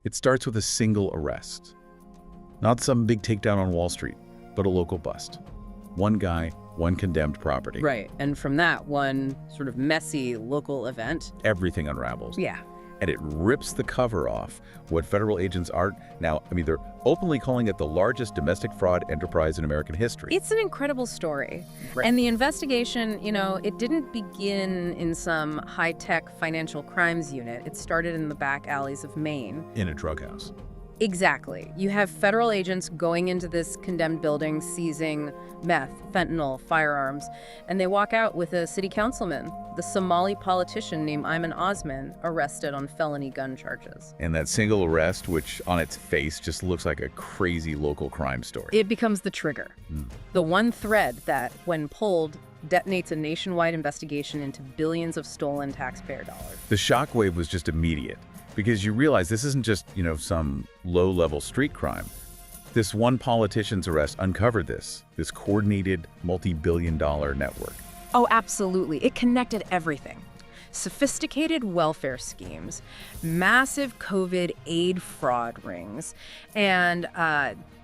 It starts with a single arrest. Not some big takedown on Wall Street, but a local bust. One guy, one condemned property. Right, and from that one sort of messy local event, Everything unravels. yeah. And it rips the cover off what federal agents are now. I mean, they're openly calling it the largest domestic fraud enterprise in American history. It's an incredible story. Right. And the investigation, it didn't begin in some high-tech financial crimes unit. It started in the back alleys of Maine. In a drug house. Exactly. You have federal agents going into this condemned building, seizing meth, fentanyl, firearms, and they walk out with a city councilman, the Somali politician named Ayman Osman, arrested on felony gun charges. And that single arrest, which on its face just looks like a crazy local crime story. It becomes the trigger. The one thread that, when pulled, detonates a nationwide investigation into billions of stolen taxpayer dollars. The shockwave was just immediate, because you realize this isn't just, some low-level street crime. This one politician's arrest uncovered this coordinated multi-billion-dollar network. Oh, absolutely. It connected everything. Sophisticated welfare schemes, massive COVID aid fraud rings, and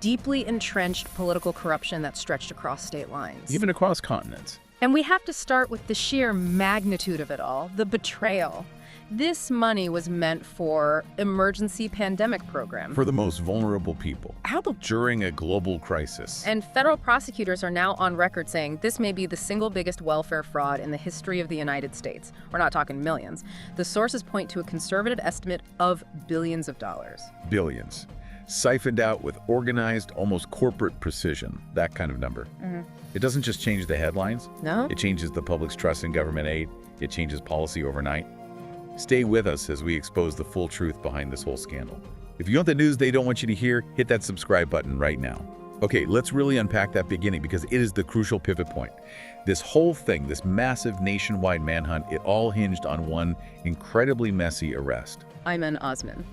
deeply entrenched political corruption that stretched across state lines. Even across continents. And we have to start with the sheer magnitude of it all, the betrayal. This money was meant for emergency pandemic programs. For the most vulnerable people. How the During a global crisis. And federal prosecutors are now on record saying this may be the single biggest welfare fraud in the history of the United States. We're not talking millions. The sources point to a conservative estimate of billions of dollars. Billions. Siphoned out with organized, almost corporate precision. That kind of number. It doesn't just change the headlines. No? It changes the public's trust in government aid. It changes policy overnight. Stay with us as we expose the full truth behind this whole scandal. If you want the news they don't want you to hear, hit that subscribe button right now. Okay, let's really unpack that beginning because it is the crucial pivot point. This whole thing, this massive nationwide manhunt, it all hinged on one incredibly messy arrest. Ayman Osman,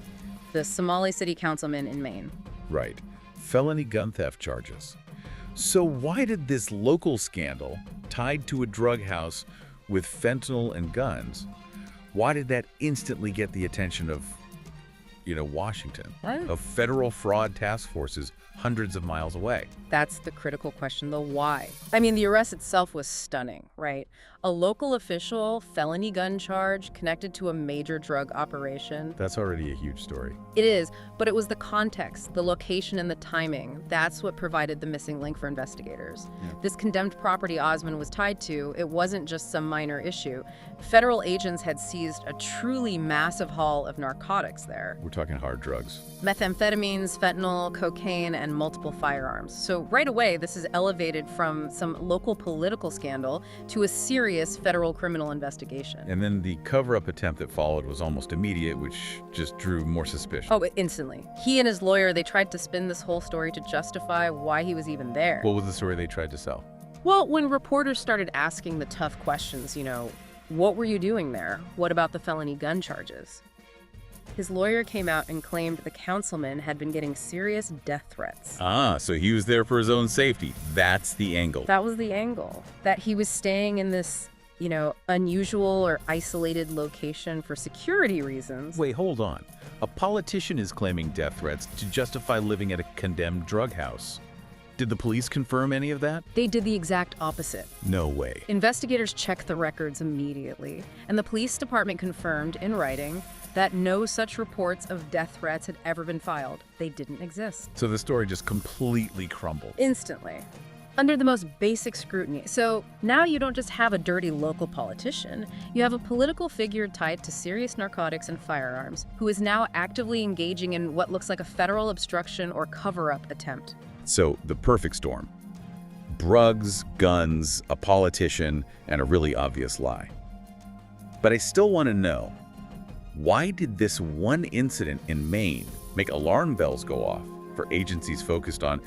the Somali city councilman in Maine. Right. Felony gun theft charges. So why did this local scandal, tied to a drug house with fentanyl and guns, why did that instantly get the attention of, Washington? What? Of federal fraud task forces hundreds of miles away? That's the critical question, the why. I mean, the arrest itself was stunning, right? A local official, felony gun charge connected to a major drug operation. That's already a huge story. It is, but it was the context, the location, and the timing. That's what provided the missing link for investigators. Yeah. This condemned property Osman was tied to, it wasn't just some minor issue. Federal agents had seized a truly massive haul of narcotics there. We're talking hard drugs. Methamphetamines, fentanyl, cocaine, and multiple firearms. So right away, this is elevated from some local political scandal to a serious federal criminal investigation. And then the cover-up attempt that followed was almost immediate, which just drew more suspicion. Oh, instantly. He and his lawyer, they tried to spin this whole story to justify why he was even there. What was the story they tried to sell? Well, when reporters started asking the tough questions, what were you doing there? What about the felony gun charges? His lawyer came out and claimed the councilman had been getting serious death threats. Ah, so he was there for his own safety. That's the angle. That was the angle. That he was staying in this, unusual or isolated location for security reasons. Wait, hold on. A politician is claiming death threats to justify living at a condemned drug house. Did the police confirm any of that? They did the exact opposite. No way. Investigators checked the records immediately, and the police department confirmed in writing that no such reports of death threats had ever been filed. They didn't exist. So the story just completely crumbled. Instantly. Under the most basic scrutiny. So now you don't just have a dirty local politician, you have a political figure tied to serious narcotics and firearms who is now actively engaging in what looks like a federal obstruction or cover-up attempt. So the perfect storm. Drugs, guns, a politician, and a really obvious lie. But I still want to know, why did this one incident in Maine make alarm bells go off for agencies focused on,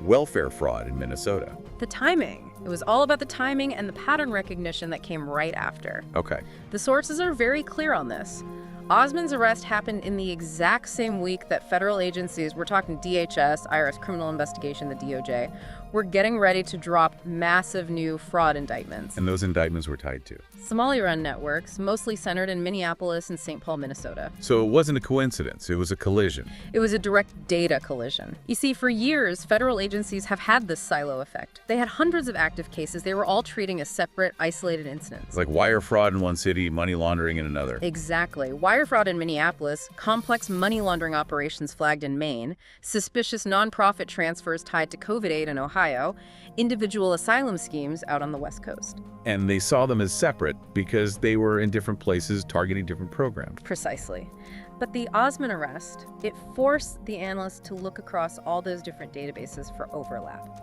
welfare fraud in Minnesota? The timing. It was all about the timing and the pattern recognition that came right after. Okay. The sources are very clear on this. Osman's arrest happened in the exact same week that federal agencies, we're talking DHS, IRS Criminal Investigation, the DOJ, were getting ready to drop massive new fraud indictments. And those indictments were tied to. Somali-run networks, mostly centered in Minneapolis and St. Paul, Minnesota. So it wasn't a coincidence, it was a collision. It was a direct data collision. You see, for years, federal agencies have had this silo effect. They had hundreds of active cases. They were all treating as separate, isolated incidents. It's like wire fraud in one city, money laundering in another. Exactly. Wire fraud in Minneapolis, complex money laundering operations flagged in Maine, suspicious nonprofit transfers tied to COVID aid in Ohio, individual asylum schemes out on the West Coast. And they saw them as separate because they were in different places targeting different programs. Precisely. But the Osman arrest, it forced the analysts to look across all those different databases for overlap.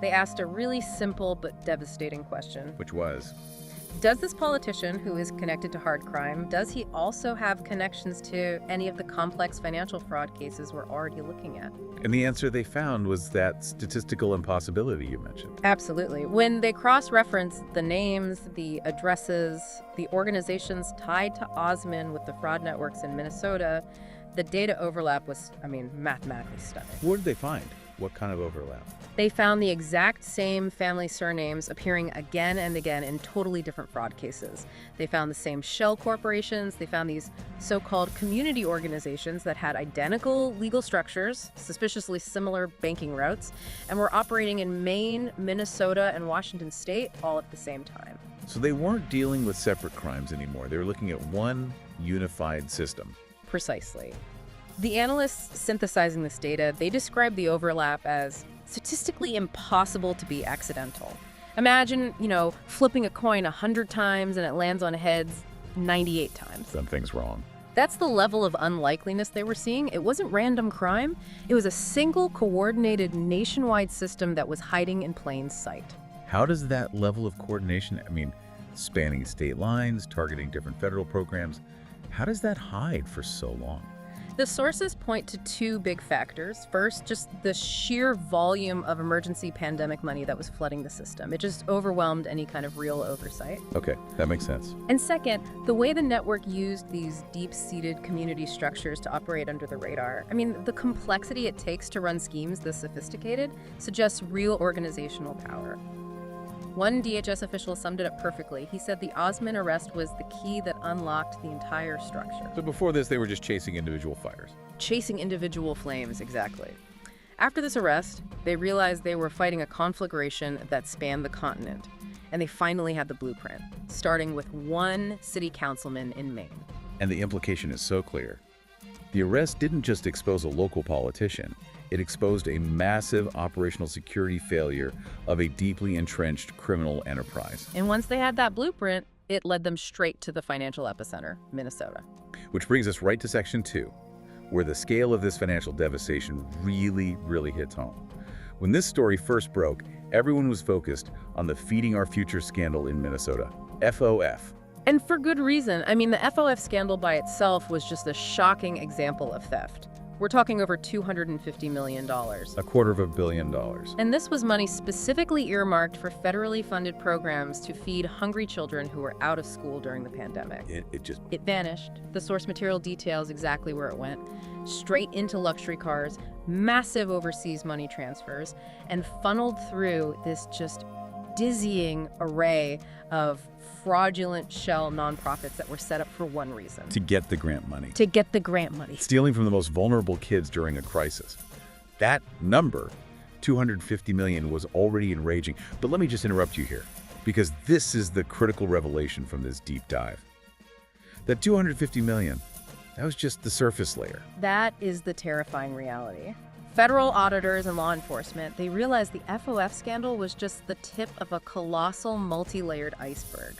They asked a really simple but devastating question. Which was? Does this politician who is connected to hard crime, does he also have connections to any of the complex financial fraud cases we're already looking at? And the answer they found was that statistical impossibility you mentioned. Absolutely. When they cross-referenced the names, the addresses, the organizations tied to Osman with the fraud networks in Minnesota, the data overlap was, mathematically stunning. What did they find? What kind of overlap? They found the exact same family surnames appearing again and again in totally different fraud cases. They found the same shell corporations. They found these so-called community organizations that had identical legal structures, suspiciously similar banking routes, and were operating in Maine, Minnesota, and Washington State all at the same time. So they weren't dealing with separate crimes anymore. They were looking at one unified system. Precisely. The analysts synthesizing this data, they describe the overlap as statistically impossible to be accidental. Imagine, flipping a coin 100 times and it lands on heads 98 times. Something's wrong. That's the level of unlikeliness they were seeing. It wasn't random crime. It was a single coordinated nationwide system that was hiding in plain sight. How does that level of coordination, spanning state lines, targeting different federal programs, how does that hide for so long? The sources point to two big factors. First, just the sheer volume of emergency pandemic money that was flooding the system. It just overwhelmed any kind of real oversight. Okay, that makes sense. And second, the way the network used these deep-seated community structures to operate under the radar. The complexity it takes to run schemes this sophisticated suggests real organizational power. One DHS official summed it up perfectly. He said the Osman arrest was the key that unlocked the entire structure. So before this, they were just chasing individual fires. Chasing individual flames, exactly. After this arrest, they realized they were fighting a conflagration that spanned the continent. And they finally had the blueprint, starting with one city councilman in Maine. And the implication is so clear. The arrest didn't just expose a local politician. It exposed a massive operational security failure of a deeply entrenched criminal enterprise. And once they had that blueprint, it led them straight to the financial epicenter, Minnesota. Which brings us right to Section 2, where the scale of this financial devastation really hits home. When this story first broke, everyone was focused on the Feeding Our Future scandal in Minnesota, FOF. And for good reason. The FOF scandal by itself was just a shocking example of theft. We're talking over $250 million. $250 million. And this was money specifically earmarked for federally funded programs to feed hungry children who were out of school during the pandemic. It vanished. The source material details exactly where it went. Straight into luxury cars, massive overseas money transfers, and funneled through this just dizzying array of fraudulent shell nonprofits that were set up for one reason. To get the grant money. Stealing from the most vulnerable kids during a crisis. That number, 250 million, was already enraging. But let me just interrupt you here, because this is the critical revelation from this deep dive. That 250 million, that was just the surface layer. That is the terrifying reality. Federal auditors and law enforcement, they realized the FOF scandal was just the tip of a colossal multi-layered iceberg.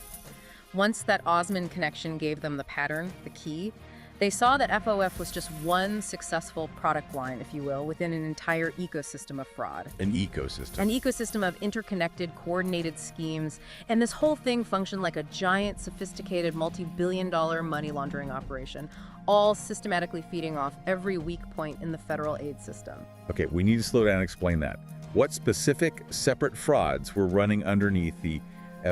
Once that Osman connection gave them the pattern, the key, they saw that FOF was just one successful product line, if you will, within an entire ecosystem of fraud. An ecosystem. An ecosystem of interconnected, coordinated schemes. And this whole thing functioned like a giant, sophisticated, multi-billion-dollar money laundering operation, all systematically feeding off every weak point in the federal aid system. Okay, we need to slow down and explain that. What specific separate frauds were running underneath the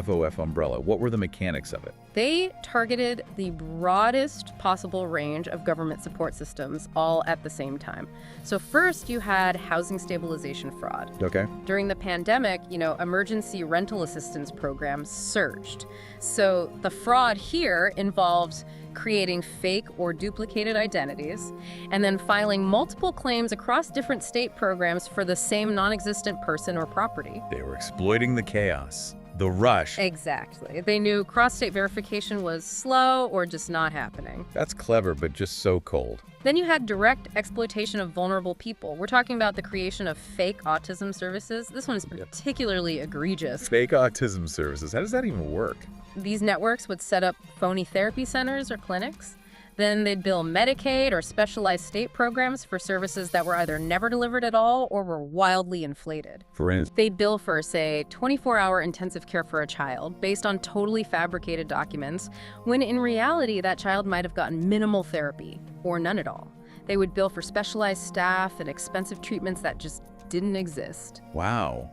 FOF umbrella. What were the mechanics of it? They targeted the broadest possible range of government support systems all at the same time. So first you had housing stabilization fraud. Okay. During the pandemic, emergency rental assistance programs surged. So the fraud here involved creating fake or duplicated identities, and then filing multiple claims across different state programs for the same non-existent person or property. They were exploiting the chaos, the rush. Exactly. They knew cross-state verification was slow or just not happening. That's clever, but just so cold. Then you had direct exploitation of vulnerable people. We're talking about the creation of fake autism services. This one is particularly egregious. Fake autism services. How does that even work? These networks would set up phony therapy centers or clinics. Then they'd bill Medicaid or specialized state programs for services that were either never delivered at all or were wildly inflated. For instance, They'd bill for, say, 24-hour intensive care for a child based on totally fabricated documents, when in reality that child might have gotten minimal therapy or none at all. They would bill for specialized staff and expensive treatments that just didn't exist. wow.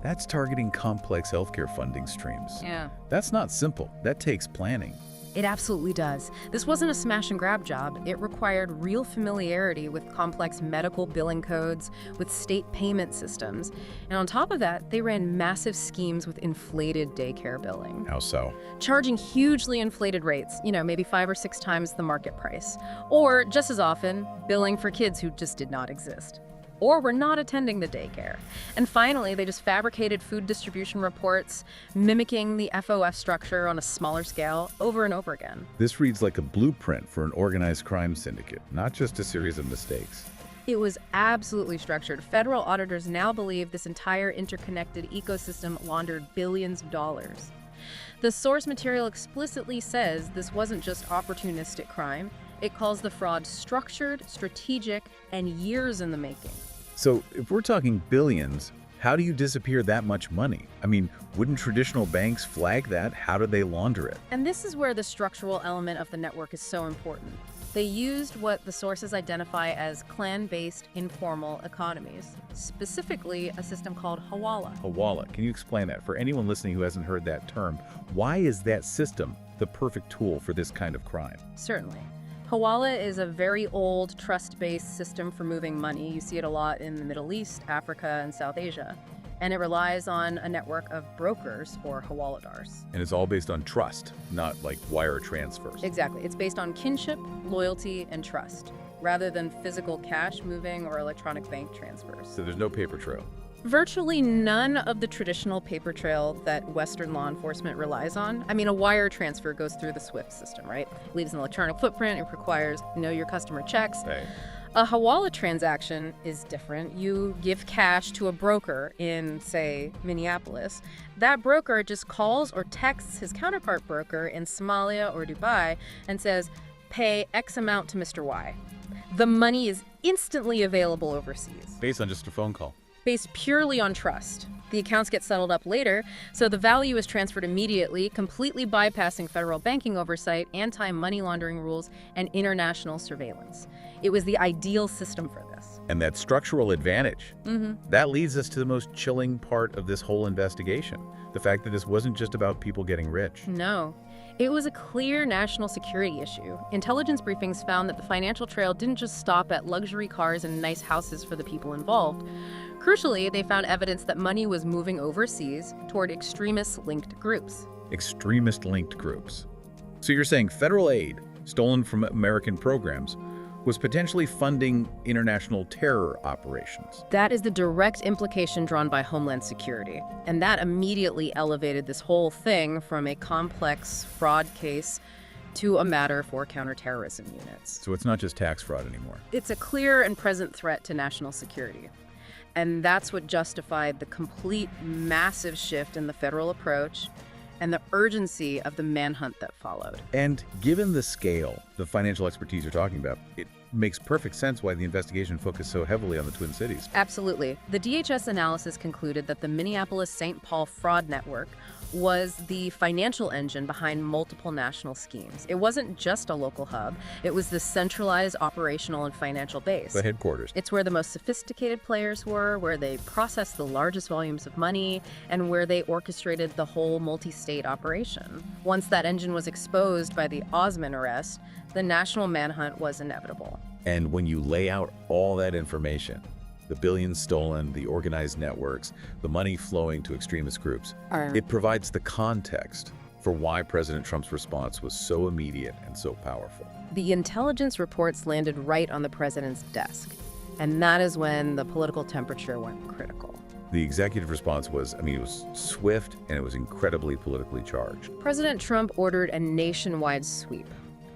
That's targeting complex healthcare funding streams. Yeah. That's not simple. That takes planning. It absolutely does. This wasn't a smash and grab job. It required real familiarity with complex medical billing codes, with state payment systems. And on top of that, they ran massive schemes with inflated daycare billing. How so? Charging hugely inflated rates, maybe 5 or 6 times the market price. Or, just as often, billing for kids who just did not exist, or were not attending the daycare. And finally, they just fabricated food distribution reports, mimicking the FOF structure on a smaller scale over and over again. This reads like a blueprint for an organized crime syndicate, not just a series of mistakes. It was absolutely structured. Federal auditors now believe this entire interconnected ecosystem laundered billions of dollars. The source material explicitly says this wasn't just opportunistic crime. It calls the fraud structured, strategic, and years in the making. So if we're talking billions, how do you disappear that much money? I mean, wouldn't traditional banks flag that? How do they launder it? And this is where the structural element of the network is so important. They used what the sources identify as clan-based informal economies, specifically a system called Hawala. Hawala, can you explain that? For anyone listening who hasn't heard that term, why is that system the perfect tool for this kind of crime? Certainly. Hawala is a very old trust-based system for moving money. You see it a lot in the Middle East, Africa, and South Asia. And it relies on a network of brokers, or hawaladars. And it's all based on trust, not like wire transfers. Exactly. It's based on kinship, loyalty, and trust, rather than physical cash moving or electronic bank transfers. So there's no paper trail. Virtually none of the traditional paper trail that Western law enforcement relies on. I mean, a wire transfer goes through the SWIFT system, right? It leaves an electronic footprint. It requires know your customer checks. Right. A Hawala transaction is different. You give cash to a broker in, say, Minneapolis. That broker just calls or texts his counterpart broker in Somalia or Dubai and says, pay X amount to Mr. Y. The money is instantly available overseas. Based on just a phone call. Based purely on trust. The accounts get settled up later, so the value is transferred immediately, completely bypassing federal banking oversight, anti-money laundering rules, and international surveillance. It was the ideal system for this. And that structural advantage, that leads us to the most chilling part of this whole investigation. The fact that this wasn't just about people getting rich. No. It was a clear national security issue. Intelligence briefings found that the financial trail didn't just stop at luxury cars and nice houses for the people involved. Crucially, they found evidence that money was moving overseas toward extremist-linked groups. Extremist-linked groups. So you're saying federal aid, stolen from American programs, was potentially funding international terror operations. That is the direct implication drawn by Homeland Security. And that immediately elevated this whole thing from a complex fraud case to a matter for counterterrorism units. So it's not just tax fraud anymore. It's a clear and present threat to national security. And that's what justified the complete massive shift in the federal approach and the urgency of the manhunt that followed. And given the scale, the financial expertise you're talking about, it makes perfect sense why the investigation focused so heavily on the Twin Cities. Absolutely. The DHS analysis concluded that the Minneapolis-St. Paul fraud network was the financial engine behind multiple national schemes. It wasn't just a local hub, it was the centralized operational and financial base. The headquarters. It's where the most sophisticated players were, where they processed the largest volumes of money, and where they orchestrated the whole multi-state operation. Once that engine was exposed by the Osman arrest, the national manhunt was inevitable. And when you lay out all that information, the billions stolen, the organized networks, the money flowing to extremist groups, it provides the context for why President Trump's response was so immediate and so powerful. The intelligence reports landed right on the president's desk, and that is when the political temperature went critical. The executive response was, it was swift and it was incredibly politically charged. President Trump ordered a nationwide sweep,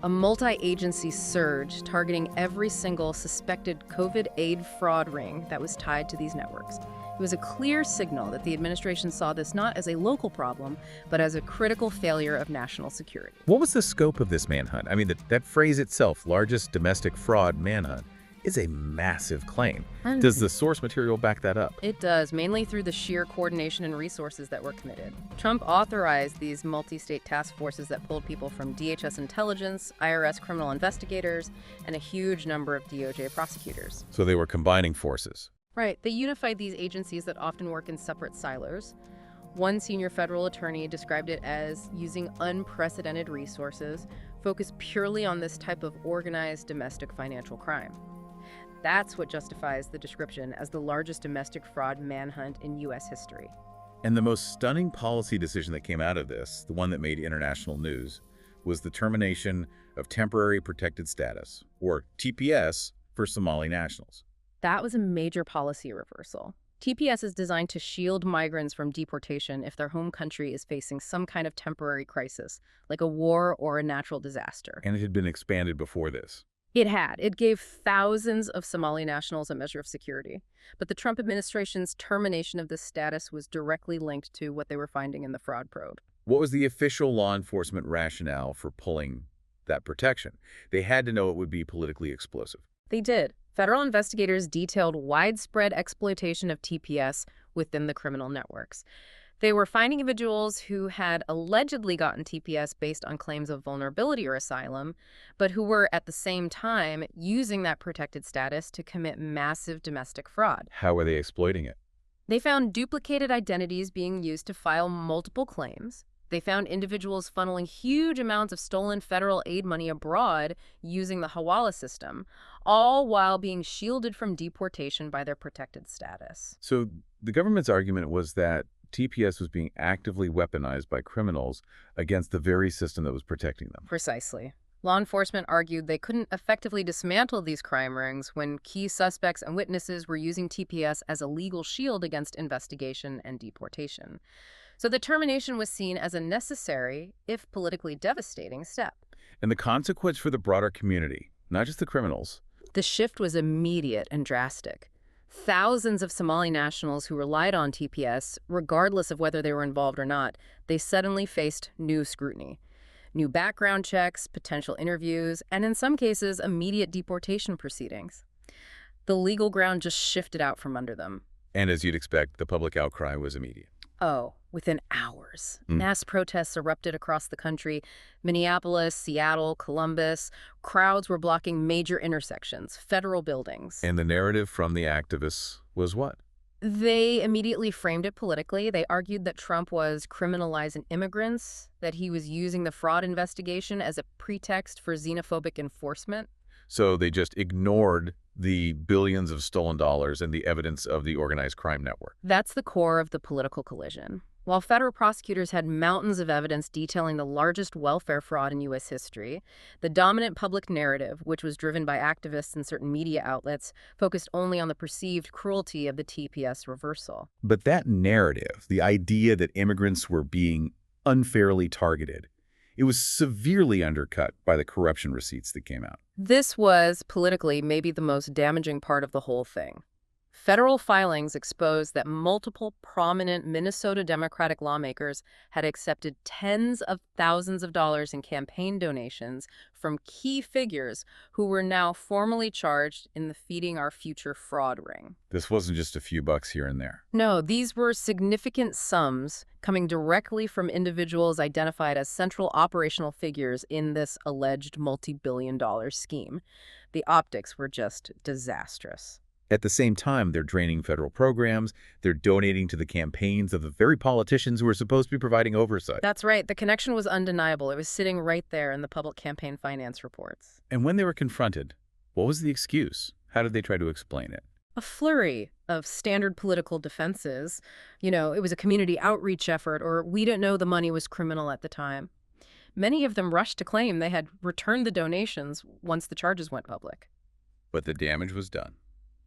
a multi-agency surge targeting every single suspected COVID aid fraud ring that was tied to these networks. It was a clear signal that the administration saw this not as a local problem, but as a critical failure of national security. What was the scope of this manhunt? That phrase itself, largest domestic fraud manhunt, is a massive claim. Does the source material back that up? It does, mainly through the sheer coordination and resources that were committed. Trump authorized these multi-state task forces that pulled people from DHS intelligence, IRS criminal investigators, and a huge number of DOJ prosecutors. So they were combining forces. Right. They unified these agencies that often work in separate silos. One senior federal attorney described it as using unprecedented resources focused purely on this type of organized domestic financial crime. That's what justifies the description as the largest domestic fraud manhunt in U.S. history. And the most stunning policy decision that came out of this, the one that made international news, was the termination of temporary protected status, or TPS, for Somali nationals. That was a major policy reversal. TPS is designed to shield migrants from deportation if their home country is facing some kind of temporary crisis, like a war or a natural disaster. And it had been expanded before this. It had. It gave thousands of Somali nationals a measure of security. But the Trump administration's termination of this status was directly linked to what they were finding in the fraud probe. What was the official law enforcement rationale for pulling that protection? They had to know it would be politically explosive. They did. Federal investigators detailed widespread exploitation of TPS within the criminal networks. They were finding individuals who had allegedly gotten TPS based on claims of vulnerability or asylum, but who were at the same time using that protected status to commit massive domestic fraud. How were they exploiting it? They found duplicated identities being used to file multiple claims. They found individuals funneling huge amounts of stolen federal aid money abroad using the Hawala system, all while being shielded from deportation by their protected status. So the government's argument was that TPS was being actively weaponized by criminals against the very system that was protecting them. Precisely. Law enforcement argued they couldn't effectively dismantle these crime rings when key suspects and witnesses were using TPS as a legal shield against investigation and deportation. So the termination was seen as a necessary, if politically devastating, step. And the consequence for the broader community, not just the criminals. The shift was immediate and drastic. Thousands of Somali nationals who relied on TPS, regardless of whether they were involved or not, they suddenly faced new scrutiny. New background checks, potential interviews, and in some cases, immediate deportation proceedings. The legal ground just shifted out from under them. And as you'd expect, the public outcry was immediate. Oh, within hours. Mass protests erupted across the country. Minneapolis, Seattle, Columbus. Crowds were blocking major intersections, federal buildings. And the narrative from the activists was what? They immediately framed it politically. They argued that Trump was criminalizing immigrants, that he was using the fraud investigation as a pretext for xenophobic enforcement. So they just ignored the billions of stolen dollars and the evidence of the organized crime network. That's the core of the political collision. While federal prosecutors had mountains of evidence detailing the largest welfare fraud in U.S. history, the dominant public narrative, which was driven by activists and certain media outlets, focused only on the perceived cruelty of the TPS reversal. But that narrative, the idea that immigrants were being unfairly targeted, it was severely undercut by the corruption receipts that came out. This was, politically, maybe the most damaging part of the whole thing. Federal filings exposed that multiple prominent Minnesota Democratic lawmakers had accepted tens of thousands of dollars in campaign donations from key figures who were now formally charged in the Feeding Our Future fraud ring. This wasn't just a few bucks here and there. No, these were significant sums coming directly from individuals identified as central operational figures in this alleged multi-billion-dollar scheme. The optics were just disastrous. At the same time, they're draining federal programs, they're donating to the campaigns of the very politicians who are supposed to be providing oversight. That's right. The connection was undeniable. It was sitting right there in the public campaign finance reports. And when they were confronted, what was the excuse? How did they try to explain it? A flurry of standard political defenses. It was a community outreach effort, or we didn't know the money was criminal at the time. Many of them rushed to claim they had returned the donations once the charges went public. But the damage was done.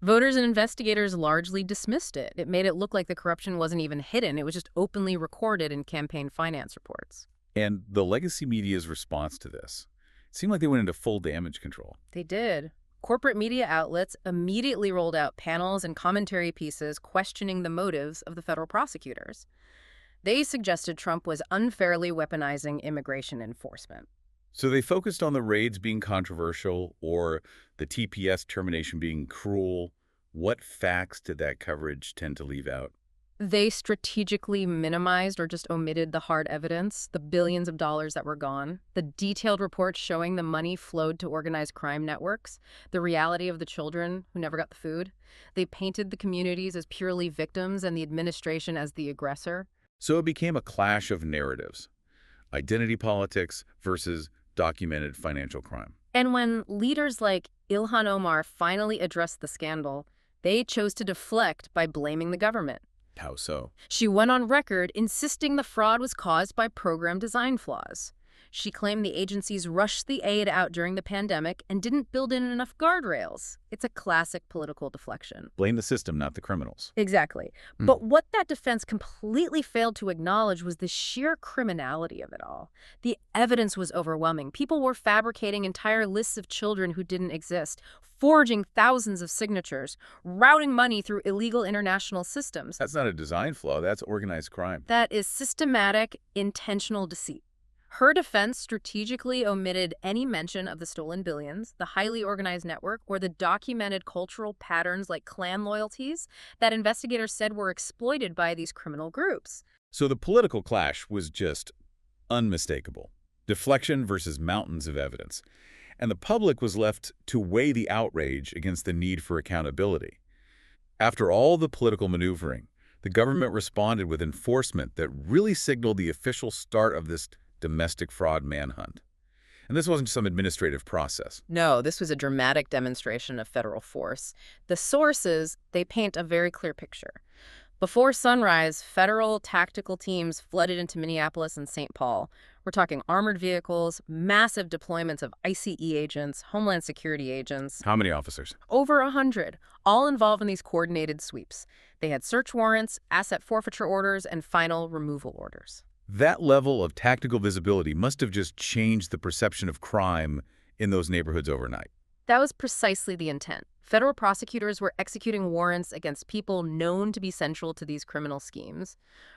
Voters and investigators largely dismissed it. It made it look like the corruption wasn't even hidden. It was just openly recorded in campaign finance reports. And the legacy media's response to this, it seemed like they went into full damage control. They did. Corporate media outlets immediately rolled out panels and commentary pieces questioning the motives of the federal prosecutors. They suggested Trump was unfairly weaponizing immigration enforcement. So they focused on the raids being controversial or the TPS termination being cruel. What facts did that coverage tend to leave out? They strategically minimized or just omitted the hard evidence, the billions of dollars that were gone, the detailed reports showing the money flowed to organized crime networks, the reality of the children who never got the food. They painted the communities as purely victims and the administration as the aggressor. So it became a clash of narratives. Identity politics versus documented financial crime. And when leaders like Ilhan Omar finally addressed the scandal, they chose to deflect by blaming the government. How so? She went on record insisting the fraud was caused by program design flaws. She claimed the agencies rushed the aid out during the pandemic and didn't build in enough guardrails. It's a classic political deflection. Blame the system, not the criminals. Exactly. But what that defense completely failed to acknowledge was the sheer criminality of it all. The evidence was overwhelming. People were fabricating entire lists of children who didn't exist, forging thousands of signatures, routing money through illegal international systems. That's not a design flaw, that's organized crime. That is systematic, intentional deceit. Her defense strategically omitted any mention of the stolen billions, the highly organized network, or the documented cultural patterns like clan loyalties that investigators said were exploited by these criminal groups. So the political clash was just unmistakable. Deflection versus mountains of evidence. And the public was left to weigh the outrage against the need for accountability. After all the political maneuvering, the government responded with enforcement that really signaled the official start of this domestic fraud manhunt. And this wasn't some administrative process. No, this was a dramatic demonstration of federal force. The sources, they paint a very clear picture. Before sunrise, federal tactical teams flooded into Minneapolis and St. Paul. We're talking armored vehicles, massive deployments of ICE agents, Homeland Security agents. How many officers? Over 100, all involved in these coordinated sweeps. They had search warrants, asset forfeiture orders, and final removal orders. That level of tactical visibility must have just changed the perception of crime in those neighborhoods overnight. That was precisely the intent. Federal prosecutors were executing warrants against people known to be central to these criminal schemes.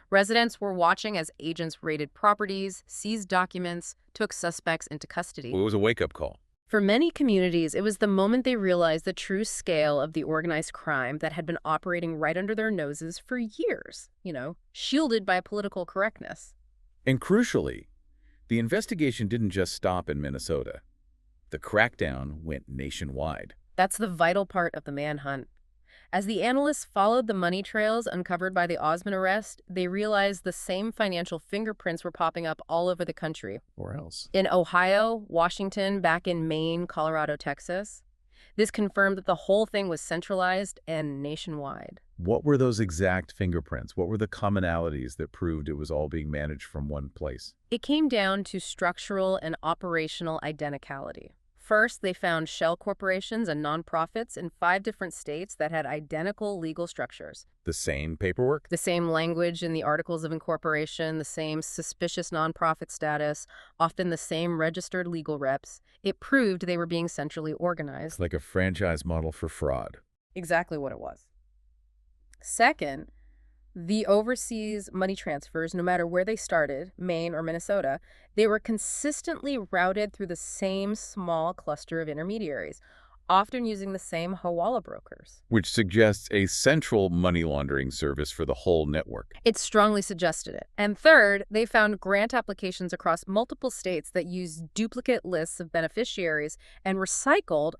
Residents were watching as agents raided properties, seized documents, took suspects into custody. It was a wake-up call. For many communities, it was the moment they realized the true scale of the organized crime that had been operating right under their noses for years, shielded by political correctness. And crucially, the investigation didn't just stop in Minnesota. The crackdown went nationwide. That's the vital part of the manhunt. As the analysts followed the money trails uncovered by the Osmond arrest, they realized the same financial fingerprints were popping up all over the country. Where else? In Ohio, Washington, back in Maine, Colorado, Texas. This confirmed that the whole thing was centralized and nationwide. What were those exact fingerprints? What were the commonalities that proved it was all being managed from one place? It came down to structural and operational identicality. First, they found shell corporations and nonprofits in 5 different states that had identical legal structures. The same paperwork? The same language in the articles of incorporation, the same suspicious nonprofit status, often the same registered legal reps. It proved they were being centrally organized. Like a franchise model for fraud. Exactly what it was. Second, the overseas money transfers, no matter where they started, Maine or Minnesota, they were consistently routed through the same small cluster of intermediaries, often using the same hawala brokers. Which suggests a central money laundering service for the whole network. It strongly suggested it. And third, they found grant applications across multiple states that used duplicate lists of beneficiaries and recycled,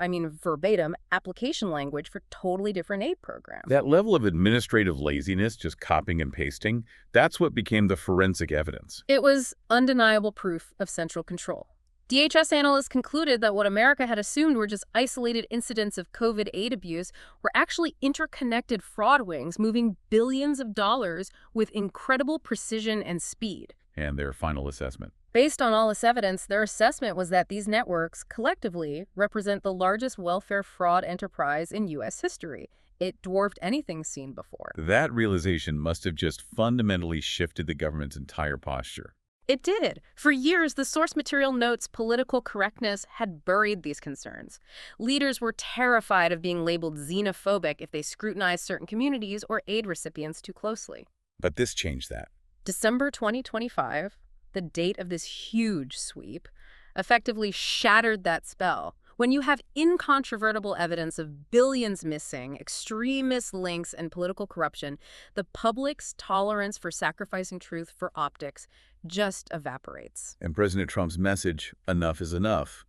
verbatim, application language for totally different aid programs. That level of administrative laziness, just copying and pasting, that's what became the forensic evidence. It was undeniable proof of central control. DHS analysts concluded that what America had assumed were just isolated incidents of COVID aid abuse were actually interconnected fraud wings moving billions of dollars with incredible precision and speed. And their final assessment. Based on all this evidence, their assessment was that these networks collectively represent the largest welfare fraud enterprise in U.S. history. It dwarfed anything seen before. That realization must have just fundamentally shifted the government's entire posture. It did. For years, the source material notes political correctness had buried these concerns. Leaders were terrified of being labeled xenophobic if they scrutinized certain communities or aid recipients too closely. But this changed that. December 2025, the date of this huge sweep, effectively shattered that spell. When you have incontrovertible evidence of billions missing, extremist links, and political corruption, the public's tolerance for sacrificing truth for optics just evaporates. And President Trump's message, enough is enough,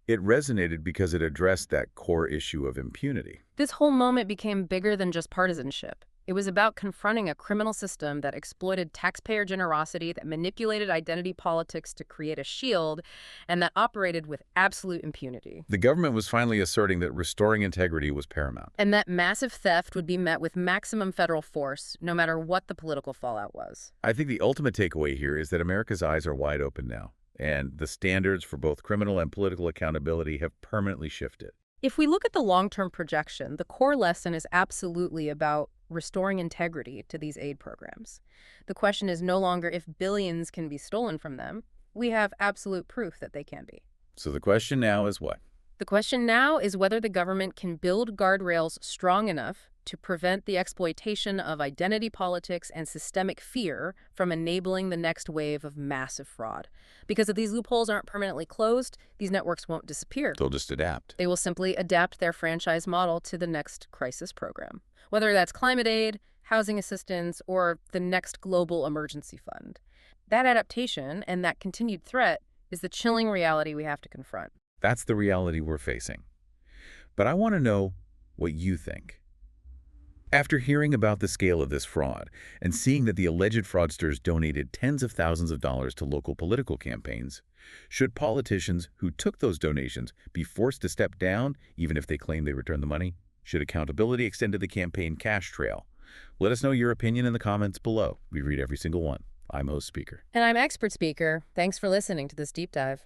it resonated because it addressed that core issue of impunity. This whole moment became bigger than just partisanship. It was about confronting a criminal system that exploited taxpayer generosity, that manipulated identity politics to create a shield, and that operated with absolute impunity. The government was finally asserting that restoring integrity was paramount. And that massive theft would be met with maximum federal force, no matter what the political fallout was. I think the ultimate takeaway here is that America's eyes are wide open now, and the standards for both criminal and political accountability have permanently shifted. If we look at the long-term projection, the core lesson is absolutely about restoring integrity to these aid programs. The question is no longer if billions can be stolen from them. We have absolute proof that they can be. So the question now is what? The question now is whether the government can build guardrails strong enough to prevent the exploitation of identity politics and systemic fear from enabling the next wave of massive fraud. Because if these loopholes aren't permanently closed, these networks won't disappear. They'll just adapt. They will simply adapt their franchise model to the next crisis program, whether that's climate aid, housing assistance, or the next global emergency fund. That adaptation and that continued threat is the chilling reality we have to confront. That's the reality we're facing. But I want to know what you think. After hearing about the scale of this fraud and seeing that the alleged fraudsters donated tens of thousands of dollars to local political campaigns, should politicians who took those donations be forced to step down even if they claim they returned the money? Should accountability extend to the campaign cash trail? Let us know your opinion in the comments below. We read every single one. I'm host speaker. And I'm expert speaker. Thanks for listening to this deep dive.